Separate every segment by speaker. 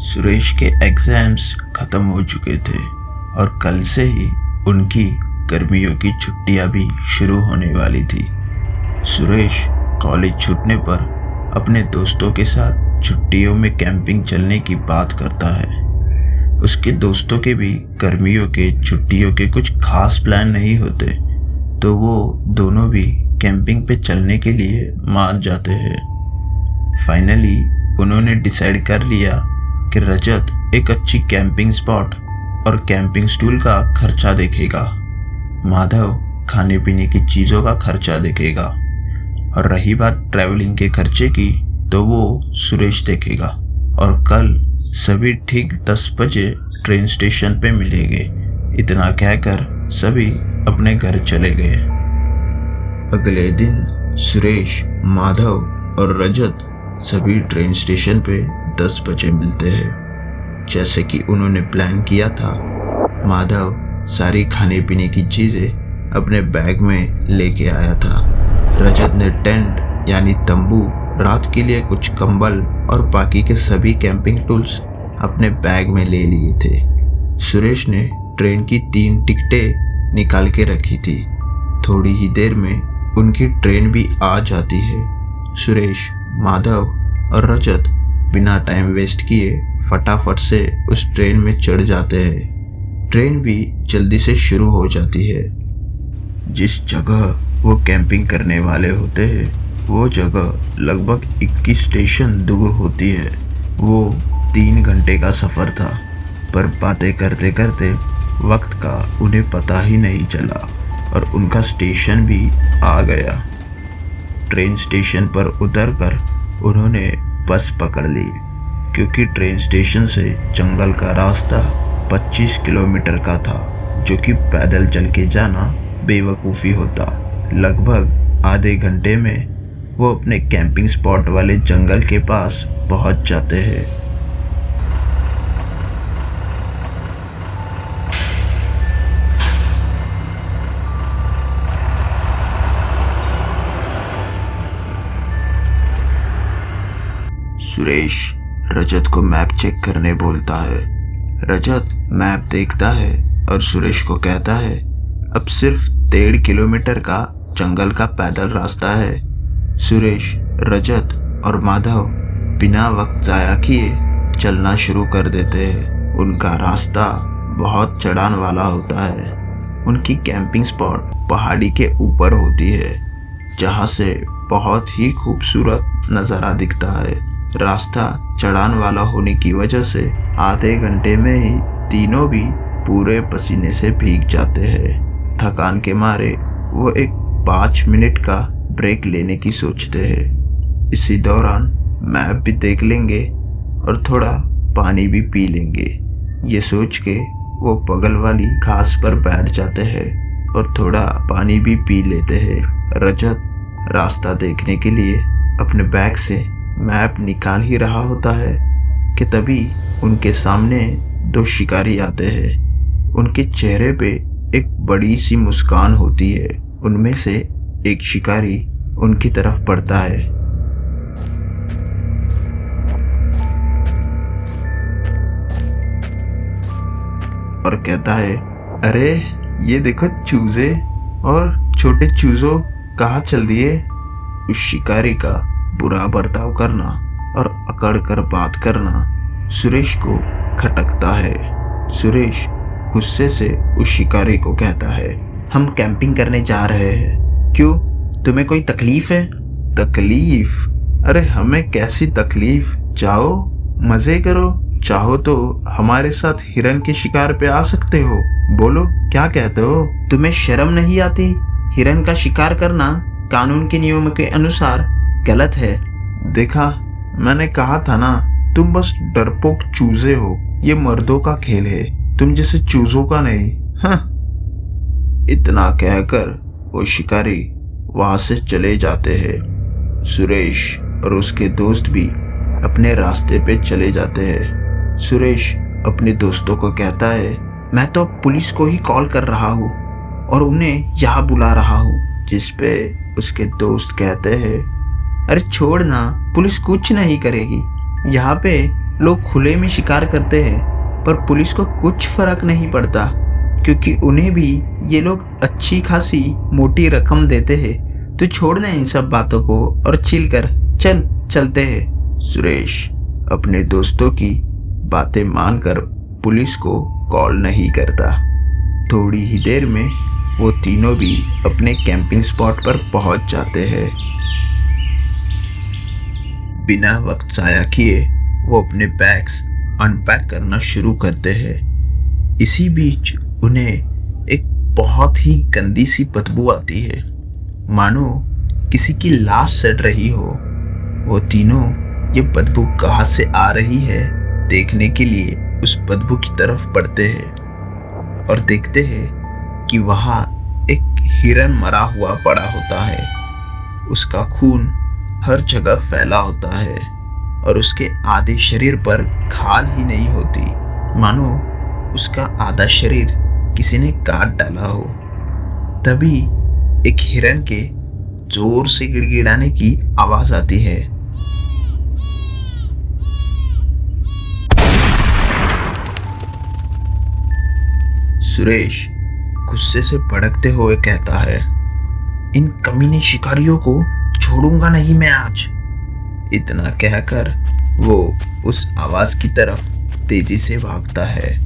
Speaker 1: सुरेश के एग्ज़ाम्स ख़त्म हो चुके थे और कल से ही उनकी गर्मियों की छुट्टियां भी शुरू होने वाली थी। सुरेश कॉलेज छूटने पर अपने दोस्तों के साथ छुट्टियों में कैंपिंग चलने की बात करता है। उसके दोस्तों के भी गर्मियों के छुट्टियों के कुछ खास प्लान नहीं होते, तो वो दोनों भी कैंपिंग पे चलने के लिए मान जाते हैं। फाइनली उन्होंने डिसाइड कर लिया कि रजत एक अच्छी कैंपिंग स्पॉट और कैंपिंग स्टूल का खर्चा देखेगा, माधव खाने पीने की चीज़ों का खर्चा देखेगा और रही बात ट्रैवलिंग के खर्चे की तो वो सुरेश देखेगा। और कल सभी ठीक 10 बजे ट्रेन स्टेशन पे मिलेंगे। इतना कहकर सभी अपने घर चले गए। अगले दिन सुरेश, माधव और रजत सभी ट्रेन स्टेशन पे 10 बजे मिलते हैं। जैसे कि उन्होंने प्लान किया था, माधव सारी खाने पीने की चीज़ें अपने बैग में लेके आया था। रजत ने टेंट यानी तंबू, रात के लिए कुछ कंबल और बाकी के सभी कैंपिंग टूल्स अपने बैग में ले लिए थे। सुरेश ने ट्रेन की 3 टिकटें निकाल के रखी थी। थोड़ी ही देर में उनकी ट्रेन भी आ जाती है। सुरेश, माधव और रजत बिना टाइम वेस्ट किए फटाफट से उस ट्रेन में चढ़ जाते हैं। ट्रेन भी जल्दी से शुरू हो जाती है। जिस जगह वो कैंपिंग करने वाले होते हैं वो जगह लगभग 21 स्टेशन दूर होती है। वो 3 घंटे का सफ़र था, पर बातें करते करते वक्त का उन्हें पता ही नहीं चला और उनका स्टेशन भी आ गया। ट्रेन स्टेशन पर उतरकर उन्होंने बस पकड़ ली, क्योंकि ट्रेन स्टेशन से जंगल का रास्ता 25 किलोमीटर का था, जो कि पैदल चल के जाना बेवकूफ़ी होता। लगभग आधे घंटे में वो अपने कैंपिंग स्पॉट वाले जंगल के पास पहुंच जाते हैं। सुरेश रजत को मैप चेक करने बोलता है। रजत मैप देखता है और सुरेश को कहता है, अब सिर्फ 1.5 किलोमीटर का जंगल का पैदल रास्ता है। सुरेश, रजत और माधव बिना वक्त ज़ाया किए चलना शुरू कर देते हैं। उनका रास्ता बहुत चढ़ान वाला होता है। उनकी कैंपिंग स्पॉट पहाड़ी के ऊपर होती है, जहाँ से बहुत ही खूबसूरत नज़ारा दिखता है। रास्ता चढ़ान वाला होने की वजह से आधे घंटे में ही तीनों भी पूरे पसीने से भीग जाते हैं। थकान के मारे वो एक 5 मिनट का ब्रेक लेने की सोचते हैं। इसी दौरान मैप भी देख लेंगे और थोड़ा पानी भी पी लेंगे। ये सोच के वो बगल वाली घास पर बैठ जाते हैं और थोड़ा पानी भी पी लेते हैं। रजत रास्ता देखने के लिए अपने बैग से मैप निकाल ही रहा होता है कि तभी उनके सामने 2 शिकारी आते हैं। उनके चेहरे पे एक बड़ी सी मुस्कान होती है। उनमें से एक शिकारी उनकी तरफ बढ़ता है। और कहता है, अरे ये देखो चूजे, और छोटे चूजों कहाँ चल दिए। उस शिकारी का बुरा बर्ताव करना और अकड़ कर बात करना सुरेश को खटकता है। सुरेश गुस्से से उस शिकारी को कहता है, हम कैंपिंग करने जा रहे हैं, क्यों तुम्हें कोई तकलीफ है? तकलीफ? अरे हमें कैसी तकलीफ, जाओ मज़े करो। चाहो तो हमारे साथ हिरन के शिकार पे आ सकते हो। बोलो क्या कहते हो? तुम्हें शर्म नहीं आती? हिरन का शिकार करना कानून के नियमों के अनुसार गलत है। देखा, मैंने कहा था ना, तुम बस डरपोक चूजे हो। ये मर्दों का खेल है, तुम जैसे चूजों का नहीं। हाँ। इतना कहकर वो शिकारी वहां से चले जाते हैं। सुरेश और उसके दोस्त भी अपने रास्ते पे चले जाते हैं। सुरेश अपने दोस्तों को कहता है, मैं तो पुलिस को ही कॉल कर रहा हूँ और उन्हें यहाँ बुला रहा हूँ। जिस पे उसके दोस्त कहते हैं, अरे छोड़ ना, पुलिस कुछ नहीं करेगी। यहाँ पे लोग खुले में शिकार करते हैं, पर पुलिस को कुछ फर्क नहीं पड़ता, क्योंकि उन्हें भी ये लोग अच्छी खासी मोटी रकम देते हैं। तो छोड़ दें इन सब बातों को और चिल कर चलते हैं। सुरेश अपने दोस्तों की बातें मानकर पुलिस को कॉल नहीं करता। थोड़ी ही देर में वो तीनों भी अपने कैंपिंग स्पॉट पर पहुंच जाते हैं। बिना वक्त ज़ाया किए वो अपने बैग्स अनपैक करना शुरू करते हैं। इसी बीच उन्हें एक बहुत ही गंदी सी बदबू आती है, मानो किसी की लाश सड़ रही हो। वो तीनों ये बदबू कहाँ से आ रही है देखने के लिए उस बदबू की तरफ बढ़ते हैं और देखते हैं कि वहाँ एक हिरन मरा हुआ पड़ा होता है। उसका खून हर जगह फैला होता है और उसके आधे शरीर पर खाल ही नहीं होती, मानो उसका आधा शरीर किसी ने काट डाला हो। तभी एक हिरन के जोर से गिड़गिड़ाने की आवाज आती है। सुरेश गुस्से से भड़कते हुए कहता है, इन कमीने शिकारियों को छोड़ूंगा नहीं मैं आज। इतना कहकर वो उस आवाज की तरफ तेजी से भागता है।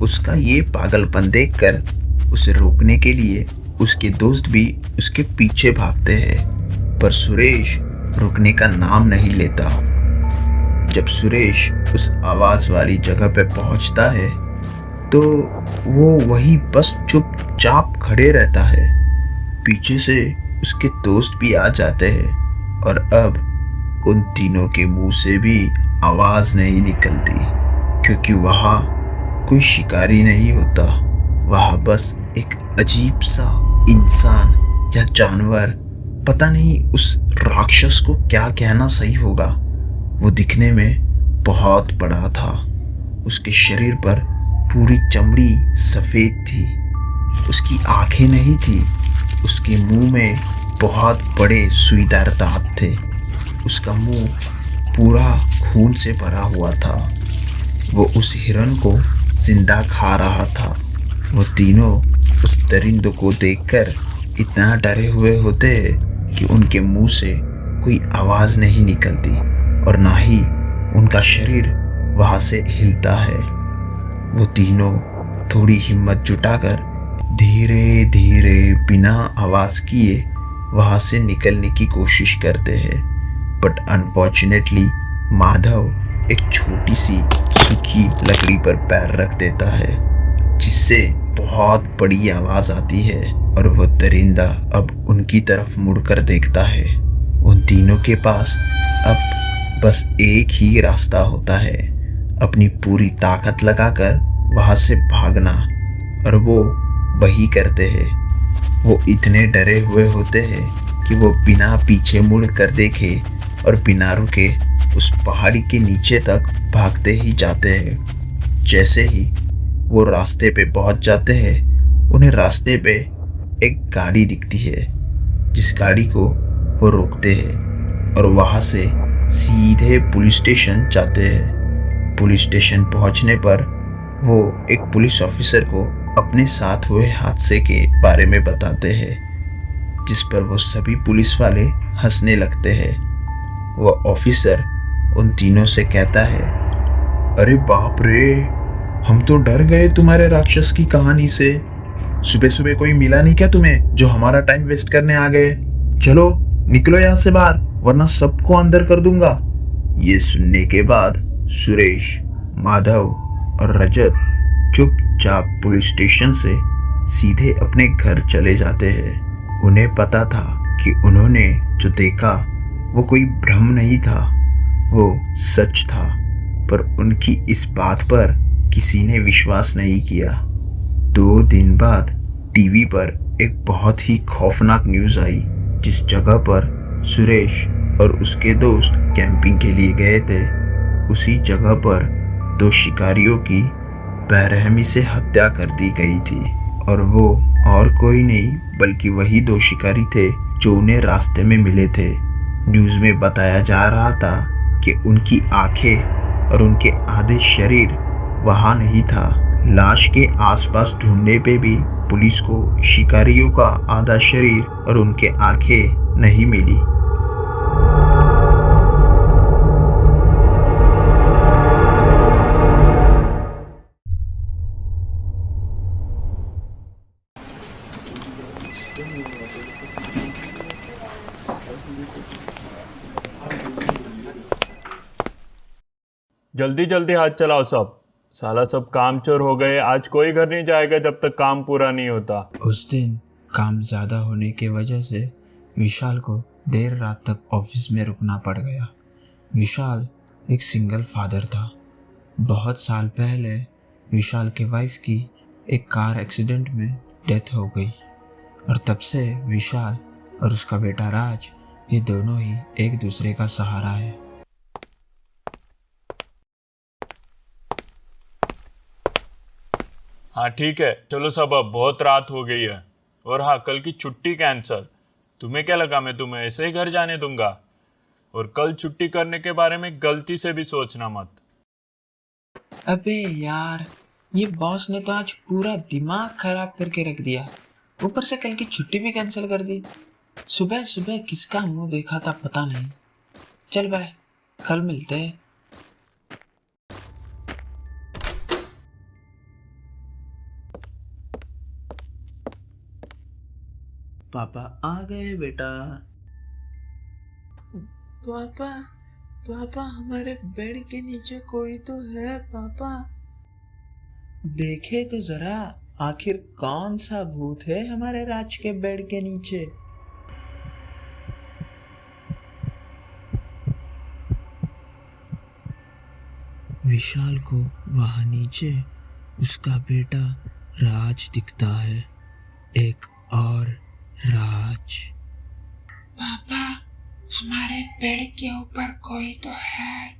Speaker 1: उसका ये पागलपन देखकर उसे रोकने के लिए उसके दोस्त भी उसके पीछे भागते हैं, पर सुरेश रुकने का नाम नहीं लेता। जब सुरेश उस आवाज वाली जगह पे पहुंचता है तो वो वही बस चुपचाप खड़े रहता है। पीछे से उसके दोस्त भी आ जाते हैं और अब उन तीनों के मुंह से भी आवाज नहीं निकलती, क्योंकि वहाँ कोई शिकारी नहीं होता। वहाँ बस एक अजीब सा इंसान या जानवर, पता नहीं उस राक्षस को क्या कहना सही होगा। वो दिखने में बहुत बड़ा था। उसके शरीर पर पूरी चमड़ी सफ़ेद थी। उसकी आंखें नहीं थी। उसके मुंह में बहुत बड़े सुईदार दांत थे। उसका मुंह पूरा खून से भरा हुआ था। वो उस हिरन को जिंदा खा रहा था। वो तीनों उस दरिंदों को देखकर इतना डरे हुए होते हैं कि उनके मुंह से कोई आवाज़ नहीं निकलती और ना ही उनका शरीर वहाँ से हिलता है। वो तीनों थोड़ी हिम्मत जुटाकर धीरे धीरे बिना आवाज़ किए वहाँ से निकलने की कोशिश करते हैं, बट अनफॉर्चुनेटली माधव एक छोटी सी सूखी लकड़ी पर पैर रख देता है, जिससे बहुत बड़ी आवाज़ आती है और वो दरिंदा अब उनकी तरफ मुड़कर देखता है। उन तीनों के पास अब बस एक ही रास्ता होता है, अपनी पूरी ताकत लगाकर वहाँ से भागना, और वो वही करते हैं। वो इतने डरे हुए होते हैं कि वो बिना पीछे मुड़ कर देखे और बिना रुके उस पहाड़ी के नीचे तक भागते ही जाते हैं। जैसे ही वो रास्ते पे पहुंच जाते हैं, उन्हें रास्ते पे एक गाड़ी दिखती है, जिस गाड़ी को वो रोकते हैं और वहाँ से सीधे पुलिस स्टेशन जाते हैं। पुलिस स्टेशन पहुँचने पर वो एक पुलिस ऑफिसर को अपने साथ हुए हादसे के बारे में बताते हैं, जिस पर वो सभी पुलिस वाले हंसने लगते हैं। वो ऑफिसर उन तीनों से कहता है, अरे बाप रे, हम तो डर गए तुम्हारे राक्षस की कहानी से। सुबह सुबह कोई मिला नहीं क्या तुम्हें जो हमारा टाइम वेस्ट करने आ गए? चलो निकलो यहाँ से बाहर, वरना सबको अंदर कर दूंगा। ये सुनने के बाद सुरेश, माधव और रजत चुपचाप पुलिस स्टेशन से सीधे अपने घर चले जाते हैं। उन्हें पता था कि उन्होंने जो देखा वो कोई भ्रम नहीं था, वो सच था, पर उनकी इस बात पर किसी ने विश्वास नहीं किया। 2 दिन बाद टीवी पर एक बहुत ही खौफनाक न्यूज़ आई। जिस जगह पर सुरेश और उसके दोस्त कैंपिंग के लिए गए थे, उसी जगह पर 2 शिकारियों की बेरहमी से हत्या कर दी गई थी, और वो और कोई नहीं बल्कि वही 2 शिकारी थे जो उन्हें रास्ते में मिले थे। न्यूज़ में बताया जा रहा था कि उनकी आंखें और उनके आधे शरीर वहां नहीं था। लाश के आसपास ढूंढने पे भी पुलिस को शिकारियों का आधा शरीर और उनके आंखें नहीं मिली।
Speaker 2: जल्दी जल्दी हाथ चलाओ सब। साला सब काम चोर हो गए। आज कोई घर नहीं जाएगा जब तक काम पूरा नहीं होता।
Speaker 1: उस दिन काम ज़्यादा होने की वजह से विशाल को देर रात तक ऑफिस में रुकना पड़ गया। विशाल एक सिंगल फादर था। बहुत साल पहले विशाल के वाइफ की एक कार एक्सीडेंट में डेथ हो गई और तब से विशाल और उसका बेटा राज, ये दोनों ही एक दूसरे का सहारा है।
Speaker 2: हाँ ठीक है, चलो सब, अब बहुत रात हो गई है। और हाँ, कल की छुट्टी कैंसल। तुम्हें क्या लगा मैं तुम्हें ऐसे ही घर जाने दूंगा? और कल छुट्टी करने के बारे में गलती से भी सोचना मत।
Speaker 1: अबे यार, ये बॉस ने तो आज पूरा दिमाग खराब करके रख दिया। ऊपर से कल की छुट्टी भी कैंसिल कर दी। सुबह सुबह किसका मुंह देखा था पता नहीं। चल बाय, कल मिलते हैं। पापा आ गए बेटा। पापा, पापा हमारे बेड के नीचे कोई तो है पापा। देखे तो जरा, आखिर कौन सा भूत है हमारे राज के बेड के नीचे। विशाल को वहां नीचे उसका बेटा राज दिखता है। एक और राज। पापा, हमारे बेड के ऊपर कोई तो है।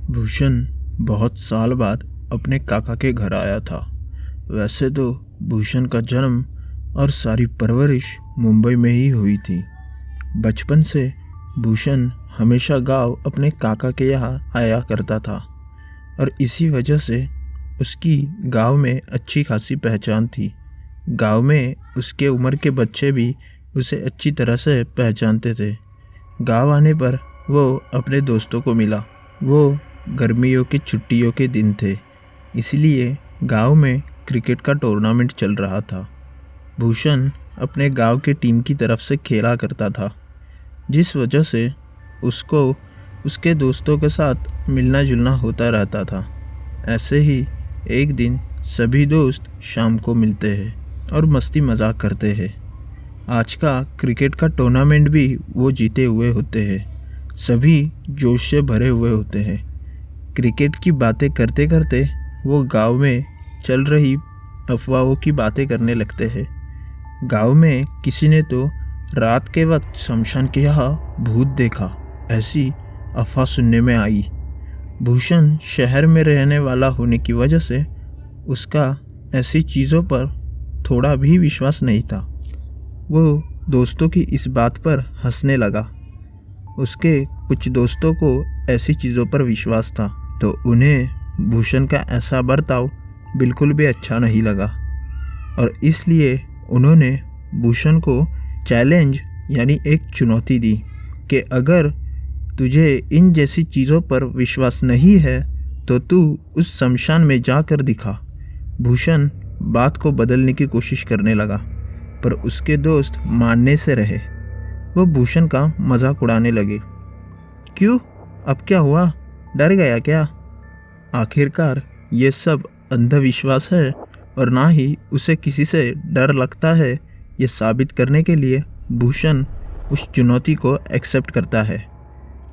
Speaker 1: भूषण बहुत साल बाद अपने काका के घर आया था। वैसे तो भूषण का जन्म और सारी परवरिश मुंबई में ही हुई थी। बचपन से भूषण हमेशा गांव अपने काका के यहाँ आया करता था और इसी वजह से उसकी गांव में अच्छी खासी पहचान थी। गांव में उसके उम्र के बच्चे भी उसे अच्छी तरह से पहचानते थे। गांव आने पर वो अपने दोस्तों को मिला। वो गर्मियों की छुट्टियों के दिन थे, इसलिए गांव में क्रिकेट का टूर्नामेंट चल रहा था। भूषण अपने गांव के टीम की तरफ से खेला करता था, जिस वजह से उसको उसके दोस्तों के साथ मिलना जुलना होता रहता था। ऐसे ही एक दिन सभी दोस्त शाम को मिलते हैं और मस्ती मजाक करते हैं। आज का क्रिकेट का टूर्नामेंट भी वो जीते हुए होते हैं। सभी जोश से भरे हुए होते हैं। क्रिकेट की बातें करते करते वो गांव में चल रही अफवाहों की बातें करने लगते हैं। गांव में किसी ने तो रात के वक्त शमशान के यहाँ भूत देखा, ऐसी अफवाह सुनने में आई। भूषण शहर में रहने वाला होने की वजह से उसका ऐसी चीज़ों पर थोड़ा भी विश्वास नहीं था। वो दोस्तों की इस बात पर हंसने लगा। उसके कुछ दोस्तों को ऐसी चीज़ों पर विश्वास था, तो उन्हें भूषण का ऐसा बर्ताव बिल्कुल भी अच्छा नहीं लगा और इसलिए उन्होंने भूषण को चैलेंज यानी एक चुनौती दी कि अगर तुझे इन जैसी चीज़ों पर विश्वास नहीं है तो तू उस शमशान में जाकर दिखा। भूषण बात को बदलने की कोशिश करने लगा, पर उसके दोस्त मानने से रहे। वो भूषण का मजाक उड़ाने लगे। क्यों, अब क्या हुआ, डर गया क्या? आखिरकार ये सब अंधविश्वास है और ना ही उसे किसी से डर लगता है। ये साबित करने के लिए भूषण उस चुनौती को एक्सेप्ट करता है।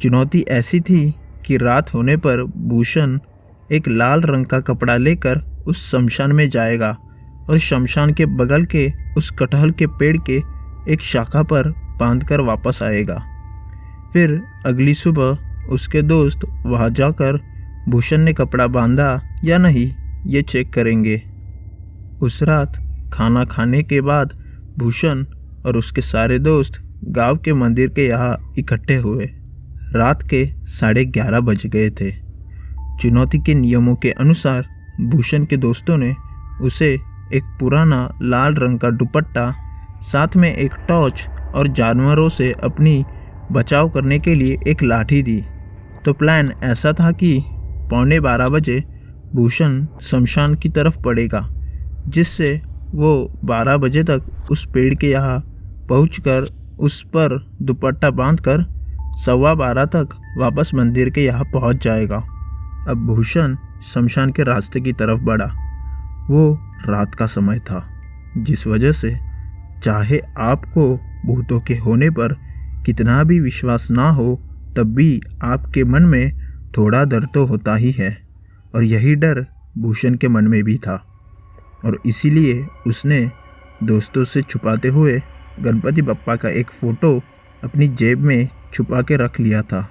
Speaker 1: चुनौती ऐसी थी कि रात होने पर भूषण एक लाल रंग का कपड़ा लेकर उस शमशान में जाएगा
Speaker 3: और शमशान के बगल के उस कटहल के पेड़ के एक शाखा पर बांधकर वापस आएगा। फिर अगली सुबह उसके दोस्त वहां जाकर भूषण ने कपड़ा बांधा या नहीं ये चेक करेंगे। उस रात खाना खाने के बाद भूषण और उसके सारे दोस्त गांव के मंदिर के यहाँ इकट्ठे हुए। रात के 11:30 बज गए थे। चुनौती के नियमों के अनुसार भूषण के दोस्तों ने उसे एक पुराना लाल रंग का दुपट्टा, साथ में एक टॉर्च और जानवरों से अपनी बचाव करने के लिए एक लाठी दी। तो प्लान ऐसा था कि 11:15 बजे भूषण शमशान की तरफ पड़ेगा, जिससे वो 12 बजे तक उस पेड़ के यहाँ पहुंचकर उस पर दुपट्टा बांधकर 12:15 तक वापस मंदिर के यहाँ पहुंच जाएगा। अब भूषण शमशान के रास्ते की तरफ बढ़ा। वो रात का समय था, जिस वजह से चाहे आपको भूतों के होने पर कितना भी विश्वास ना हो, तब भी आपके मन में थोड़ा डर तो होता ही है। और यही डर भूषण के मन में भी था, और इसीलिए उसने दोस्तों से छुपाते हुए गणपति बप्पा का एक फ़ोटो अपनी जेब में छुपा के रख लिया था।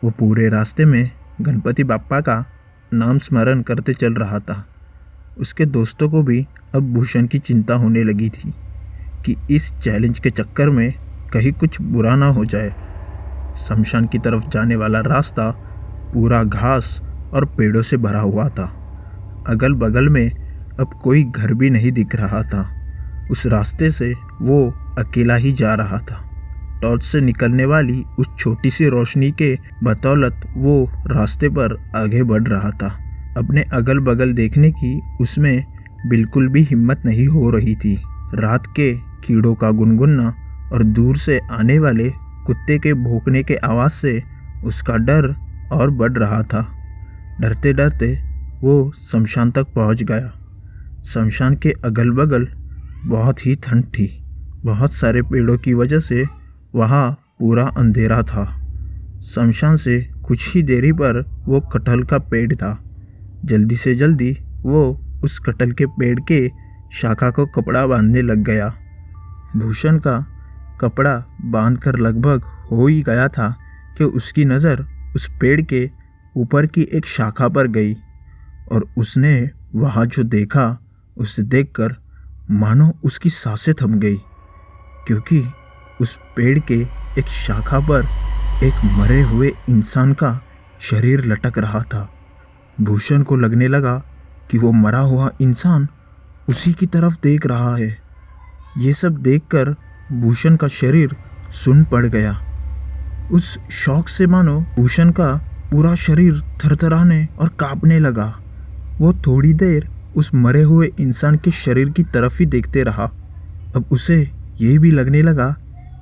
Speaker 3: वो पूरे रास्ते में गणपति बप्पा का नाम स्मरण करते चल रहा था। उसके दोस्तों को भी अब भूषण की चिंता होने लगी थी कि इस चैलेंज के चक्कर में कहीं कुछ बुरा ना हो जाए। शमशान की तरफ जाने वाला रास्ता पूरा घास और पेड़ों से भरा हुआ था। अगल बगल में अब कोई घर भी नहीं दिख रहा था। उस रास्ते से वो अकेला ही जा रहा था। टॉर्च से निकलने वाली उस छोटी सी रोशनी के बदौलत वो रास्ते पर आगे बढ़ रहा था। अपने अगल बगल देखने की उसमें बिल्कुल भी हिम्मत नहीं हो रही थी। रात के कीड़ों का गुनगुना और दूर से आने वाले कुत्ते के भौंकने के आवाज़ से उसका डर और बढ़ रहा था। डरते डरते वो शमशान तक पहुंच गया। शमशान के अगल बगल बहुत ही ठंड थी। बहुत सारे पेड़ों की वजह से वहाँ पूरा अंधेरा था। शमशान से कुछ ही देरी पर वो कटहल का पेड़ था। जल्दी से जल्दी वो उस कटहल के पेड़ के शाखा को कपड़ा बांधने लग गया। भूषण का कपड़ा बांधकर लगभग हो ही गया था कि उसकी नज़र उस पेड़ के ऊपर की एक शाखा पर गई, और उसने वहाँ जो देखा उसे देखकर मानो उसकी सांसें थम गई, क्योंकि उस पेड़ के एक शाखा पर एक मरे हुए इंसान का शरीर लटक रहा था। भूषण को लगने लगा कि वो मरा हुआ इंसान उसी की तरफ देख रहा है। ये सब देखकर भूषण का शरीर सुन्न पड़ गया। उस शौक से मानो भूषण का पूरा शरीर थरथराने और कांपने लगा। वो थोड़ी देर उस मरे हुए इंसान के शरीर की तरफ ही देखते रहा। अब उसे ये भी लगने लगा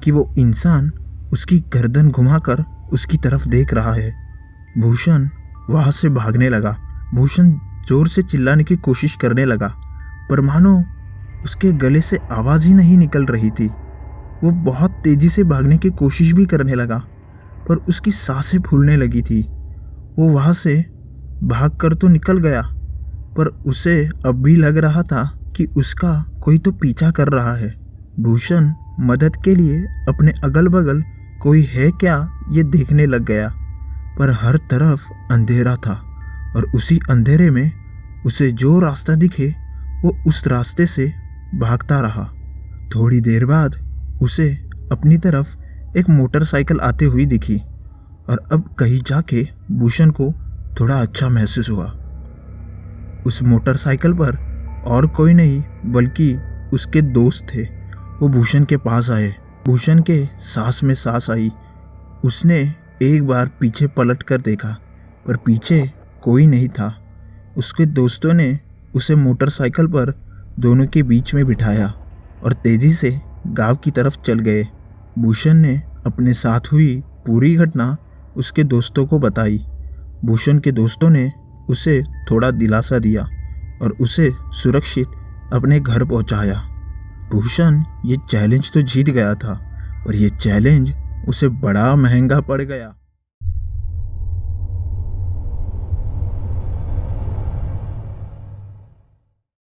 Speaker 3: कि वो इंसान उसकी गर्दन घुमाकर उसकी तरफ देख रहा है। भूषण वहाँ से भागने लगा। भूषण जोर से चिल्लाने की कोशिश करने लगा, पर मानो उसके गले से आवाज़ ही नहीं निकल रही थी। वो बहुत तेज़ी से भागने की कोशिश भी करने लगा, पर उसकी सांसें फूलने लगी थी। वो वहाँ से भागकर तो निकल गया, पर उसे अब भी लग रहा था कि उसका कोई तो पीछा कर रहा है। भूषण मदद के लिए अपने अगल बगल कोई है क्या ये देखने लग गया, पर हर तरफ अंधेरा था, और उसी अंधेरे में उसे जो रास्ता दिखे वो उस रास्ते से भागता रहा। थोड़ी देर बाद उसे अपनी तरफ एक मोटरसाइकिल आते हुई दिखी, और अब कहीं जाके भूषण को थोड़ा अच्छा महसूस हुआ। उस मोटरसाइकिल पर और कोई नहीं बल्कि उसके दोस्त थे। वो भूषण के पास आए। भूषण के सांस में सांस आई। उसने एक बार पीछे पलट कर देखा, पर पीछे कोई नहीं था। उसके दोस्तों ने उसे मोटरसाइकिल पर दोनों के बीच में बिठाया और तेज़ी से गांव की तरफ चल गए। भूषण ने अपने साथ हुई पूरी घटना उसके दोस्तों को बताई। भूषण के दोस्तों ने उसे थोड़ा दिलासा दिया और उसे सुरक्षित अपने घर पहुंचाया। भूषण ये चैलेंज तो जीत गया था, पर यह चैलेंज उसे बड़ा महंगा पड़ गया।